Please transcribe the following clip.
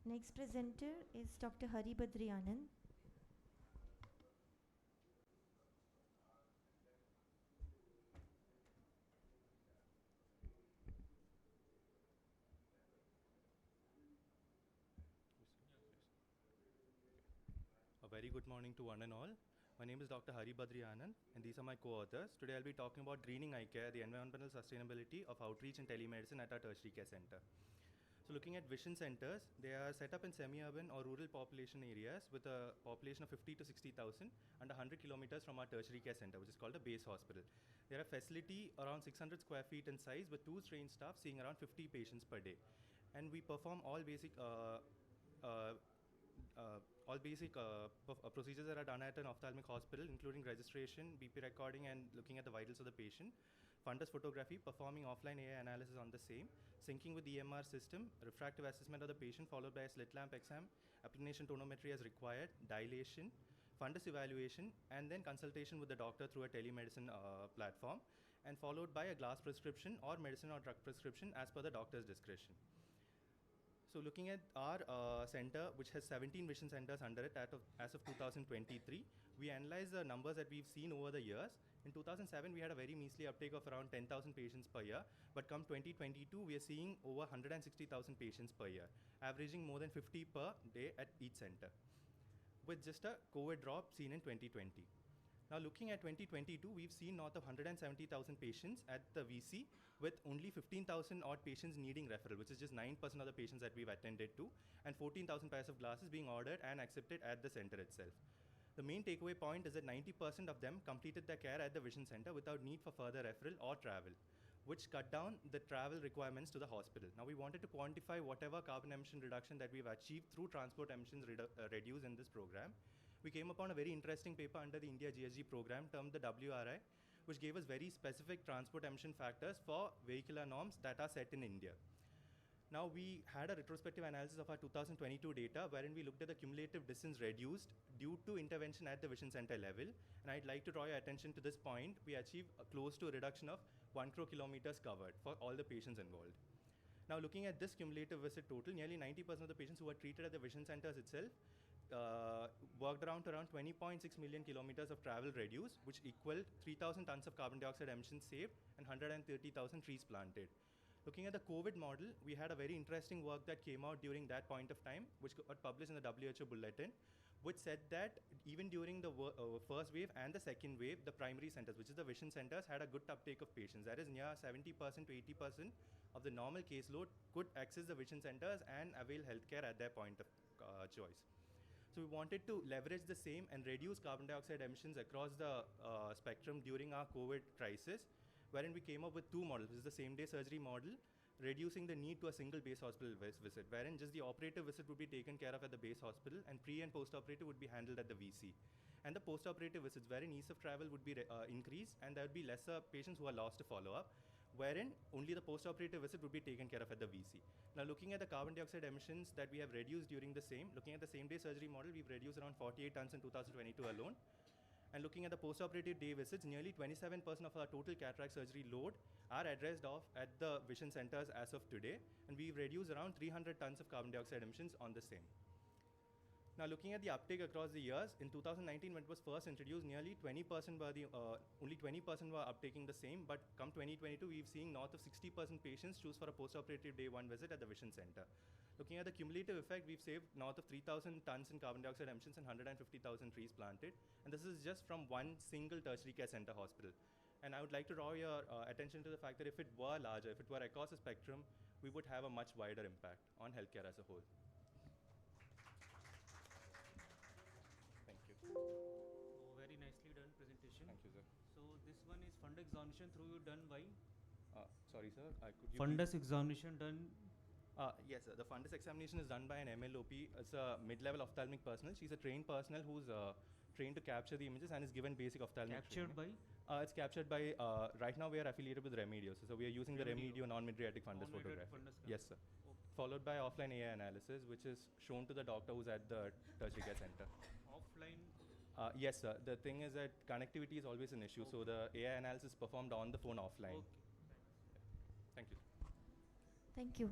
Next presenter is Dr. Hari Badrianan. A very good morning to one and all. My name is Dr. Hari Badrianan, and these are my co-authors. Today I'll be talking about greening eye care, the environmental sustainability of outreach and telemedicine at our tertiary care center. So looking at vision centers, they are set up in semi-urban or rural population areas with a population of 50 to 60,000 and 100 kilometers from our tertiary care center, which is called a base hospital. They are a facility around 600 square feet in size with 2 trained staff seeing around 50 patients per day. And we perform all basic procedures that are done at an ophthalmic hospital, including registration, BP recording, and looking at the vitals of the patient. Fundus photography, performing offline AI analysis on the same, syncing with the EMR system, refractive assessment of the patient, followed by a slit lamp exam, applanation tonometry as required, dilation, fundus evaluation, and then consultation with the doctor through a telemedicine platform, and followed by a glass prescription or medicine or drug prescription as per the doctor's discretion. So looking at our center, which has 17 vision centers under it as of 2023, we analyze the numbers that we've seen over the years. In 2007, we had a very measly uptake of around 10,000 patients per year, but come 2022, we are seeing over 160,000 patients per year, averaging more than 50 per day at each center, with just a COVID drop seen in 2020. Now looking at 2022, we've seen north of 170,000 patients at the VC, with only 15,000 odd patients needing referral, which is just 9% of the patients that we've attended to, and 14,000 pairs of glasses being ordered and accepted at the center itself. The main takeaway point is that 90% of them completed their care at the vision center without need for further referral or travel, which cut down the travel requirements to the hospital. Now we wanted to quantify whatever carbon emission reduction that we've achieved through transport emissions reduced in this program. We came upon a very interesting paper under the India GSG program termed the WRI, which gave us very specific transport emission factors for vehicular norms that are set in India. Now we had a retrospective analysis of our 2022 data wherein we looked at the cumulative distance reduced due to intervention at the vision center level. And I'd like to draw your attention to this point. We achieved close to a reduction of 1 crore kilometers covered for all the patients involved. Now looking at this cumulative visit total, nearly 90% of the patients who were treated at the vision centers itself worked around 20.6 million kilometers of travel reduced, which equaled 3,000 tons of carbon dioxide emissions saved and 130,000 trees planted. Looking at the COVID model, we had a very interesting work that came out during that point of time, which got published in the WHO bulletin, which said that even during the first wave and the second wave, the primary centers, which is the vision centers, had a good uptake of patients. That is near 70% to 80% of the normal caseload could access the vision centers and avail healthcare at their point of choice. So we wanted to leverage the same and reduce carbon dioxide emissions across the spectrum during our COVID crisis, wherein we came up with 2 models. This is the same-day surgery model, reducing the need to a single base hospital visit, wherein just the operative visit would be taken care of at the base hospital and pre- and post-operative would be handled at the VC. And the post-operative visits, wherein ease of travel would be increased and there would be lesser patients who are lost to follow-up, wherein only the post-operative visit would be taken care of at the VC. Now looking at the carbon dioxide emissions that we have reduced during the looking at the same-day surgery model, we've reduced around 48 tons in 2022 alone. And looking at the post-operative day visits, nearly 27% of our total cataract surgery load are addressed off at the vision centers as of today, and we've reduced around 300 tons of carbon dioxide emissions on the same. Now looking at the uptake across the years, in 2019 when it was first introduced, nearly 20% were only 20% were uptaking the same, but come 2022, we've seen north of 60% patients choose for a post-operative day 1 visit at the vision center. Looking at the cumulative effect, we've saved north of 3,000 tons in carbon dioxide emissions and 150,000 trees planted, and this is just from one single tertiary care center hospital. And I would like to draw your attention to the fact that if it were larger, if it were across the spectrum, we would have a much wider impact on healthcare as a whole. Oh, very nicely done presentation. Thank you, sir. So this one is fund examination through you done by? Sorry, sir. Fundus examination done? Yes, sir. The fundus examination is done by an MLOP. It's a mid-level ophthalmic personnel. She's a trained personnel who's trained to capture the images and is given basic ophthalmic Captured training. by? It's captured by, right now we are affiliated with Remedio. So we are using the Remedio non-mydriatic fundus photography. Yes, sir. Okay. Followed by offline AI analysis, which is shown to the doctor who's at the tertiary care center. Offline? Yes, sir. The thing is that connectivity is always an issue. Okay. So the AI analysis is performed on the phone offline. Okay. Thank you. Thank you.